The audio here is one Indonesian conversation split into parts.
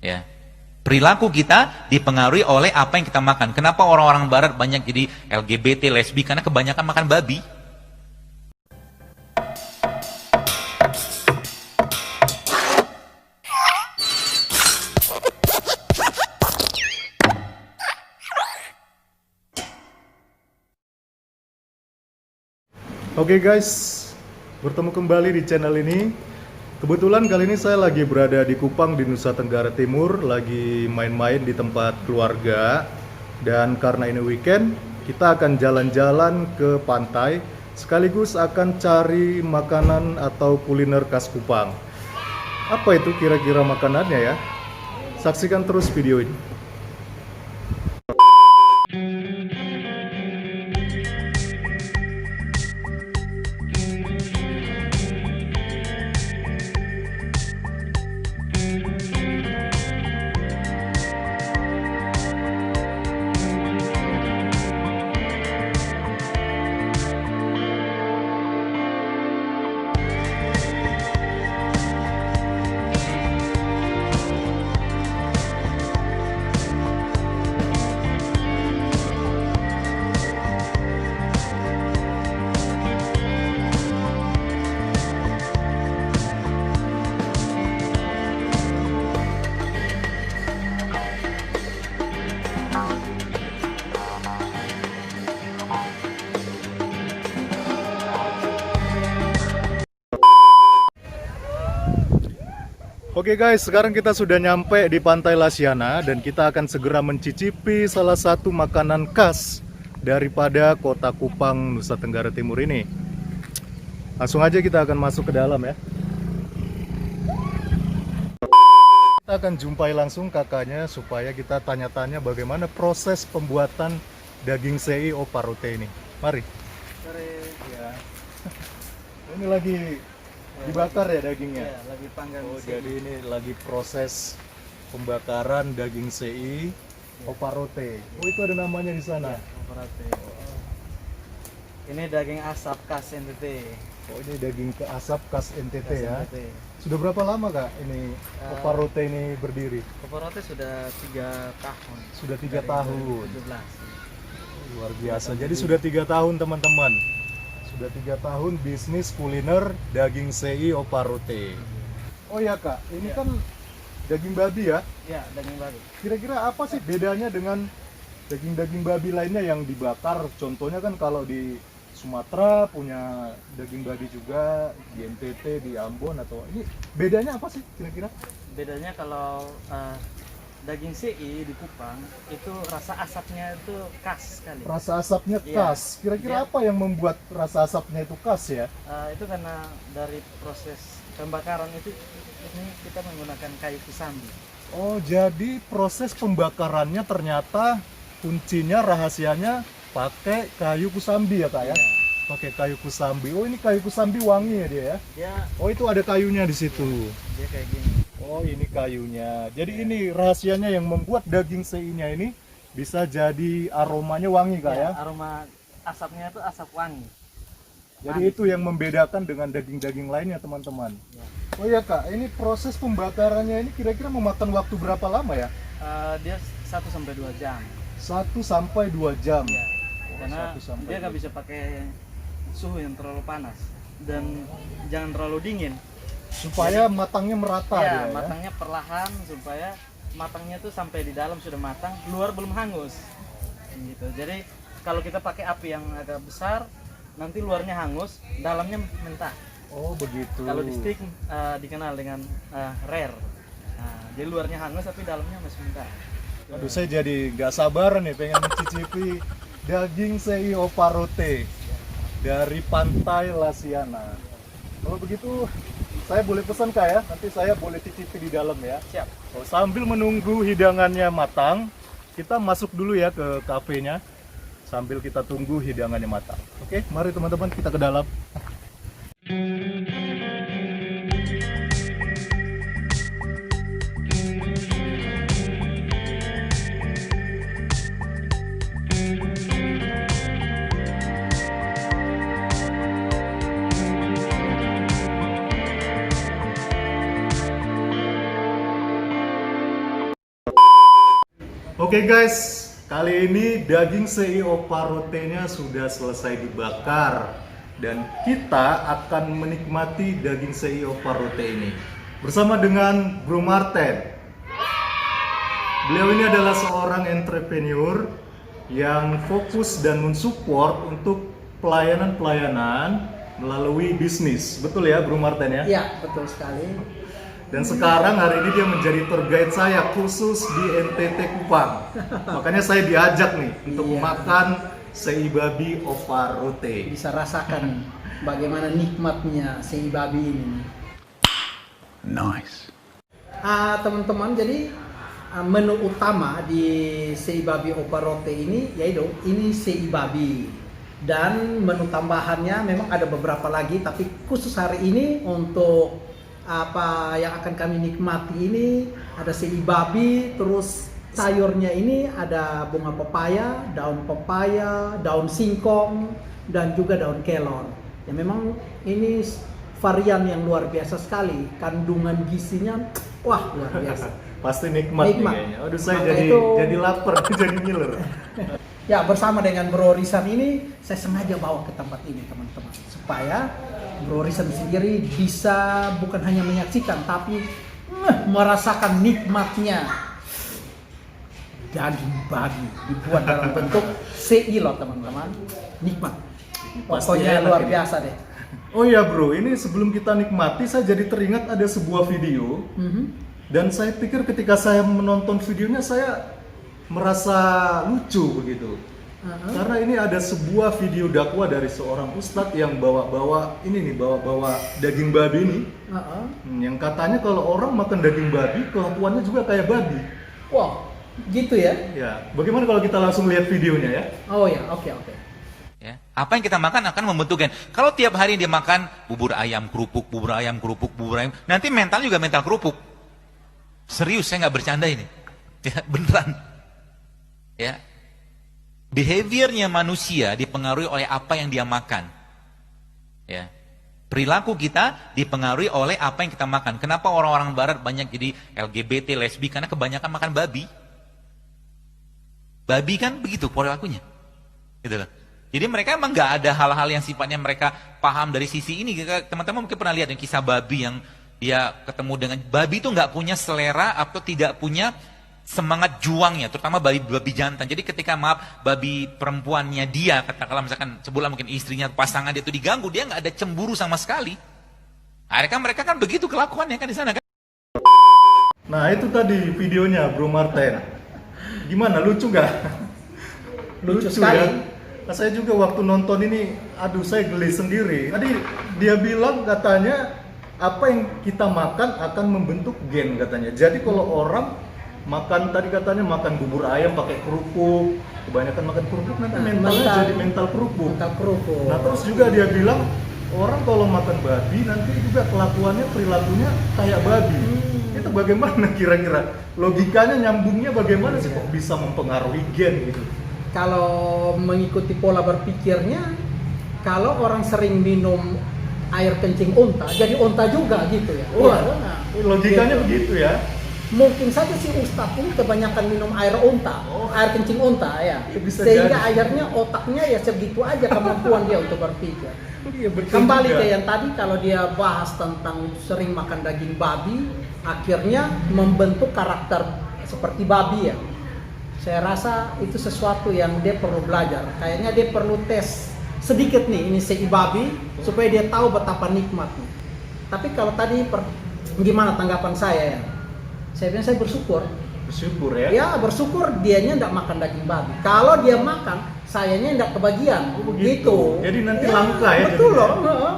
Ya. Perilaku kita dipengaruhi oleh apa yang kita makan. Kenapa orang-orang barat banyak jadi LGBT, lesbi? Karena kebanyakan makan babi. Oke guys, bertemu kembali di channel ini. Kebetulan kali ini saya lagi berada di Kupang di Nusa Tenggara Timur, lagi main-main di tempat keluarga. Dan karena ini weekend, kita akan jalan-jalan ke pantai, sekaligus akan cari makanan atau kuliner khas Kupang. Apa itu kira-kira makanannya ya? Saksikan terus video ini. Oke guys, sekarang kita sudah nyampe di Pantai Lasiana dan kita akan segera mencicipi salah satu makanan khas daripada kota Kupang, Nusa Tenggara Timur ini. Langsung aja kita akan masuk ke dalam ya. Kita akan jumpai langsung kakaknya supaya kita tanya-tanya bagaimana proses pembuatan daging sei Oparute ini. Mari. Ya. Ini lagi dibakar ya dagingnya? Ya, lagi panggang. Oh, jadi ini lagi proses pembakaran daging sei Oparute. Oh, itu ada namanya di sana. Oparate. Ini daging asap khas NTT. Oh, ini daging ke asap khas NTT ya. NTT. Sudah berapa lama Kak ini Oparute ini berdiri? Oparate sudah 3 tahun. Sudah 3 tahun. 2017. Luar biasa. Jadi sudah 3 tahun teman-teman. Sudah 3 tahun bisnis kuliner daging sei Oparute. Oh ya Kak, ini Ya. kan daging babi ya. Ya, daging babi. Kira-kira apa sih bedanya dengan daging-daging babi lainnya yang dibakar? Contohnya kan kalau di Sumatera punya daging babi juga, di NTT, di Ambon atau ini bedanya apa sih kira-kira? Bedanya kalau daging CI di Kupang itu rasa asapnya itu khas sekali. Rasa asapnya Iya. khas. Kira-kira Iya. apa yang membuat rasa asapnya itu khas ya? Itu karena dari proses pembakaran itu ini kita menggunakan kayu kusambi. Oh, jadi proses pembakarannya ternyata kuncinya, rahasianya pakai kayu kusambi ya Kak ya? Ya. Pakai kayu kusambi. Oh, ini kayu kusambi wangi ya dia ya? Dia Oh, itu ada kayunya di situ. dia kayak gini. Oh, ini kayunya. Jadi ini rahasianya yang membuat daging sei-nya ini bisa jadi aromanya wangi Kak ya? Aroma asapnya itu asap wangi. Jadi itu yang membedakan dengan daging-daging lainnya teman-teman. Ya. Oh iya Kak, ini proses pembakarannya ini kira-kira memakan waktu berapa lama ya? Dia 1 sampai 2 jam. 1 sampai 2 jam. Ya. Oh, Karena 1 sampai dia nggak 2 bisa pakai suhu yang terlalu panas dan jangan terlalu dingin. supaya matangnya merata Ya, dia ya. matangnya perlahan supaya matangnya tuh sampai di dalam sudah matang, luar belum hangus. Gitu. Jadi kalau kita pakai api yang agak besar, nanti luarnya hangus, dalamnya mentah. Oh, begitu. Kalau di steak dikenal dengan rare. Nah, jadi luarnya hangus tapi dalamnya masih mentah. Aduh, saya jadi nggak sabar nih pengen mencicipi daging sei Oparute dari Pantai Lasiana. Kalau begitu saya boleh pesan Kak ya, nanti saya boleh cicipi di dalam ya. Siap. Oh, sambil menunggu hidangannya matang, kita masuk dulu ya ke kafenya sambil kita tunggu hidangannya matang. Oke, mari teman-teman kita ke dalam. Oke guys, kali ini daging sei oparotenya sudah selesai dibakar dan kita akan menikmati daging sei oparote ini bersama dengan Bro Marten. Beliau ini adalah seorang entrepreneur yang fokus dan mensupport untuk pelayanan-pelayanan melalui bisnis. Betul ya Bro Marten ya? Iya, betul sekali. Dan sekarang hari ini dia menjadi tour guide saya khusus di NTT Kupang. Makanya saya diajak nih untuk Iya. makan sei babi oparote. Bisa rasakan bagaimana nikmatnya sei babi ini. Nice. Teman-teman, jadi menu utama di sei babi oparote ini yaitu ini sei babi. Dan menu tambahannya memang ada beberapa lagi, tapi khusus hari ini untuk apa yang akan kami nikmati ini ada sei babi, terus sayurnya ini ada bunga pepaya, daun singkong, dan juga daun kelor. Ya memang ini varian yang luar biasa sekali, kandungan gizinya wah luar biasa. Pasti nikmat, Nikmat. nih kayaknya. Aduh saya Maka jadi itu- jadi lapar, jadi ngiler. Ya, bersama dengan Bro Rizan ini saya sengaja bawa ke tempat ini teman-teman, supaya Bro Rizan sendiri bisa bukan hanya menyaksikan tapi merasakan nikmatnya daging babi dibuat dalam bentuk sei loh teman-teman. Nikmat. Pokoknya enak luar ini. biasa deh. Oh iya bro, ini sebelum kita nikmati saya jadi teringat ada sebuah video dan saya pikir ketika saya menonton videonya saya merasa lucu begitu. Karena ini ada sebuah video dakwah dari seorang ustadz yang bawa daging babi ini. Yang katanya kalau orang makan daging babi kelakuannya juga kayak babi. Wah, gitu ya? Ya, bagaimana kalau kita langsung lihat videonya ya? Oh ya, oke. Ya. Apa yang kita makan akan membentukkan. Kalau tiap hari dia makan bubur ayam kerupuk, bubur ayam, nanti mental juga mental kerupuk. Serius, saya nggak bercanda ini. Ya, beneran. Ya. Behaviornya manusia dipengaruhi oleh apa yang dia makan. Ya. Perilaku kita dipengaruhi oleh apa yang kita makan. Kenapa orang-orang barat banyak jadi LGBT, lesbi? Karena kebanyakan makan babi. Babi kan begitu perilakunya. Gitu loh. Jadi mereka emang nggak ada hal-hal yang sifatnya mereka paham dari sisi ini. Teman-teman mungkin pernah lihat yang kisah babi yang dia ketemu dengan babi itu nggak punya selera atau tidak punya semangat juangnya, terutama babi jantan. Jadi ketika babi perempuannya dia, katakanlah misalkan sebulan mungkin istrinya, pasangan dia itu diganggu, dia nggak ada cemburu sama sekali. Akhirnya mereka kan begitu kelakuannya kan di sana kan. Nah itu tadi videonya Bro Marten. Gimana, lucu nggak? Lucu sekali. Nah, saya juga waktu nonton ini, aduh saya geli sendiri. Tadi dia bilang katanya apa yang kita makan akan membentuk gen katanya. Jadi kalau orang makan tadi katanya makan bubur ayam pakai kerupuk, kebanyakan makan kerupuk nanti mentalnya jadi mental kerupuk. Mental kerupuk. Nah terus juga dia bilang orang kalau makan babi nanti juga kelakuannya perilakunya kayak babi. Itu bagaimana kira-kira logikanya nyambungnya bagaimana sih kok bisa mempengaruhi gen gitu? Kalau mengikuti pola berpikirnya, kalau orang sering minum air kencing unta, jadi unta juga gitu ya. Wah, Nah, logikanya gitu. begitu ya. Mungkin saja si Ustadz ini kebanyakan minum air unta, air kencing unta ya. Ya, bisa Sehingga jadi. akhirnya otaknya ya segitu aja kemampuan dia untuk berpikir. Iya, betul Kembali juga. ke yang tadi, kalau dia bahas tentang sering makan daging babi, akhirnya membentuk karakter seperti babi ya. Saya rasa itu sesuatu yang dia perlu belajar. Kayaknya dia perlu tes sedikit nih ini sei babi supaya dia tahu betapa nikmatnya. Tapi kalau tadi gimana tanggapan saya ya? Saya bilang saya bersyukur. Bersyukur ya. Ya bersyukur dianya enggak makan daging babi. Kalau dia makan, sayanya enggak kebagian. Oh, begitu. Jadi nanti langka ya Betul jadinya. loh. Heeh.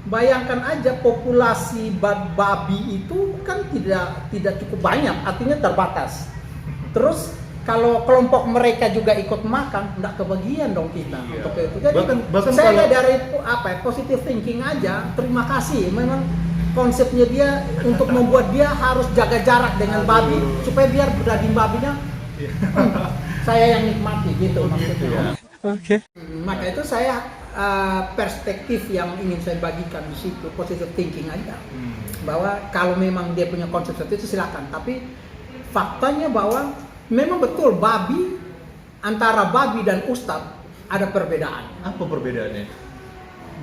Bayangkan aja populasi babi itu kan tidak cukup banyak, artinya terbatas. Terus kalau kelompok mereka juga ikut makan, enggak kebagian dong kita Iya. untuk itu. Jadi Bahkan saya kalau- dari positive thinking aja, terima kasih. Memang konsepnya dia untuk membuat dia harus jaga jarak dengan babi supaya biar daging babinya saya yang nikmati gitu maksudnya. Maka itu saya perspektif yang ingin saya bagikan di situ, positive thinking aja. Bahwa kalau memang dia punya konsep seperti itu silakan, tapi faktanya bahwa memang betul babi, antara babi dan ustadz ada perbedaan. Apa perbedaannya?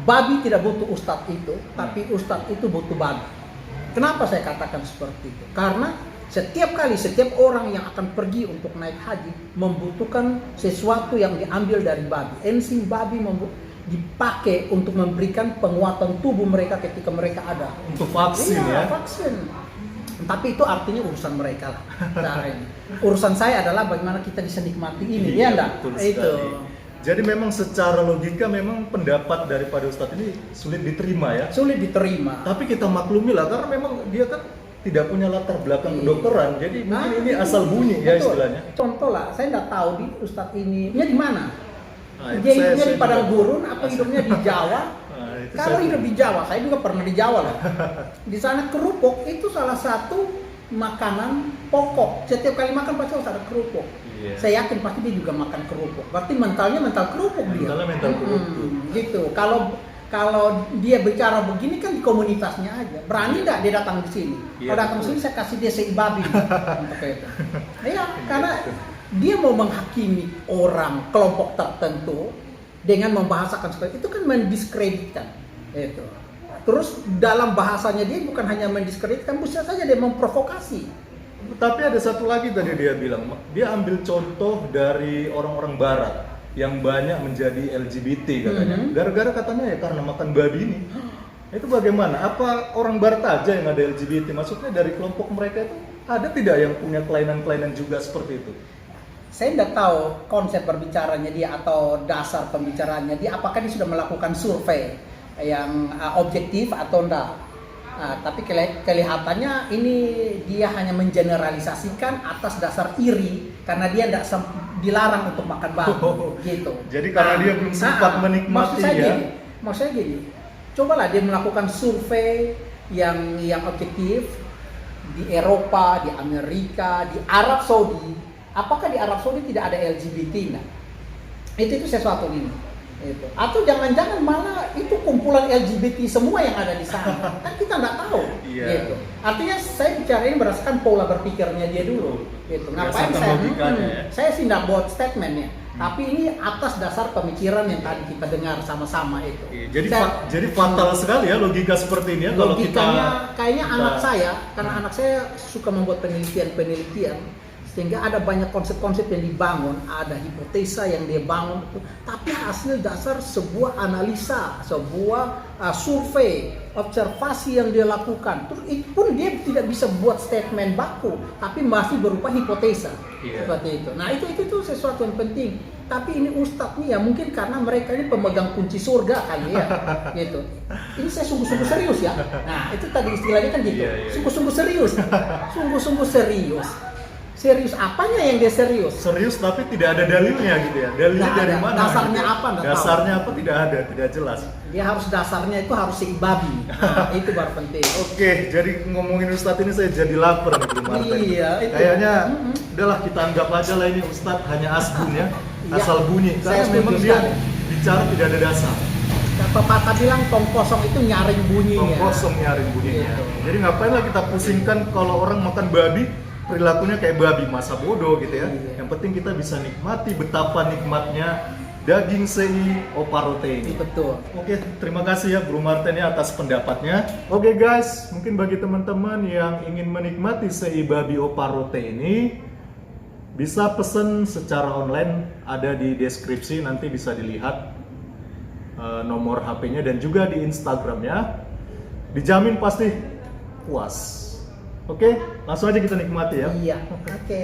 Babi tidak butuh ustadz itu, tapi ustadz itu butuh babi. Kenapa saya katakan seperti itu? Karena setiap orang yang akan pergi untuk naik haji membutuhkan sesuatu yang diambil dari babi. Enzim babi dipakai untuk memberikan penguatan tubuh mereka ketika mereka ada. Untuk vaksin Iya, ya? vaksin. Tapi itu artinya urusan mereka lah. Nah, ini. Urusan saya adalah bagaimana kita bisa nikmati ini, ya enggak? betul Itu. sekali. Jadi memang secara logika memang pendapat daripada Ustadz ini sulit diterima ya. Sulit diterima. Tapi kita maklumi lah karena memang dia kan tidak punya latar belakang kedokteran. Jadi mungkin ini asal bunyi ya betul. istilahnya. Contoh lah, saya nggak tahu di Ustadz ini di mana. Nah, itu Dia saya- hidupnya saya di padang juga- gurun apa hidupnya di Jawa? Nah, itu Kalau saya- hidup di Jawa, saya juga pernah di Jawa loh. Di sana kerupuk itu salah satu makanan pokok. Setiap kali makan pasti harus ada kerupuk. Iya. Saya yakin pasti dia juga makan kerupuk. Berarti mentalnya mental kerupuk dia. Mentalnya mental kerupuk. Gitu. Kalau dia bicara begini kan di komunitasnya aja. Berani nggak dia datang di sini? Iya, Kalau datang di sini saya kasih dia seibabi untuk itu. Iya, karena dia mau menghakimi orang kelompok tertentu dengan membahasakan seperti itu kan mendiskreditkan itu. Terus dalam bahasanya dia bukan hanya mendiskreditkan, bisa saja dia memprovokasi. Tapi ada satu lagi tadi dia bilang, dia ambil contoh dari orang-orang barat yang banyak menjadi LGBT katanya. Gara-gara katanya ya karena makan babi ini. Itu bagaimana? Apa orang barat aja yang ada LGBT? Maksudnya dari kelompok mereka itu ada tidak yang punya kelainan-kelainan juga seperti itu? Saya tidak tahu konsep berbicaranya dia atau dasar pembicaraannya dia, apakah dia sudah melakukan survei yang objektif atau enggak. Tapi kelihatannya ini dia hanya mengeneralisasikan atas dasar iri karena dia tidak dilarang untuk makan babi gitu. Jadi karena dia belum sempat menikmati ya. Maksudnya gini, cobalah dia melakukan survei yang objektif di Eropa, di Amerika, di Arab Saudi. Apakah di Arab Saudi tidak ada LGBT? Nah, itu sesuatu ini. Itu. Atau jangan-jangan malah itu kumpulan LGBT semua yang ada di sana. Kan kita nggak tahu. Iya. Gitu. Artinya saya bicara ini berdasarkan pola berpikirnya dia dulu. Gitu. Ngapain Berdasarkan saya? logikanya ya. Saya sih nggak buat statementnya. Tapi ini atas dasar pemikiran yang tadi kita dengar sama-sama itu. Jadi Saya- jadi fatal sekali ya logika seperti ini ya kalau kita logikanya kayaknya kita- anak saya, karena anak saya suka membuat penelitian sehingga ada banyak konsep-konsep yang dibangun, ada hipotesa yang dia bangun, tapi hasil dasar sebuah analisa, sebuah survei, observasi yang dia lakukan. Terus itu pun dia tidak bisa buat statement baku, tapi masih berupa hipotesa. Iya. Seperti itu. Nah itu sesuatu yang penting. Tapi ini ustadz nih ya mungkin karena mereka ini pemegang kunci surga kali ya, gitu. Ini saya sungguh-sungguh serius ya. Nah itu tadi istilahnya kan gitu, Iya, iya. sungguh-sungguh serius, sungguh-sungguh serius. Serius apanya yang dia serius? serius tapi tidak ada dalilnya gitu ya. Dalilnya Nggak dari ada. mana? Dasarnya gitu ya. apa, nggak tahu. Dasarnya apa tidak ada, tidak jelas. Dia harus dasarnya itu harus seibabi. Nah, itu baru penting. Oke, jadi ngomongin Ustadz ini saya jadi lapar nih Bro Martin. Iya, itu. Kayaknya udahlah kita anggap aja lah ini Ustadz hanya asbun ya, Iya, asal bunyi. saya Karena setuju memang dia sekali. bicara tidak ada dasar. Pepatah bilang tong kosong itu nyaring bunyinya. Tong kosong nyaring bunyinya. Gitu. Jadi ngapain lah kita pusingkan kalau orang makan babi perilakunya kayak babi, masa bodoh gitu ya. Iya. Yang penting kita bisa nikmati betapa nikmatnya daging sei oparote ini. Betul. Oke, terima kasih ya Bro Martin ya atas pendapatnya. Oke guys, mungkin bagi teman-teman yang ingin menikmati sei babi oparote ini bisa pesen secara online, ada di deskripsi, nanti bisa dilihat nomor HP-nya dan juga di Instagramnya. Dijamin pasti puas. Oke, langsung aja kita nikmati ya. Iya. Oke.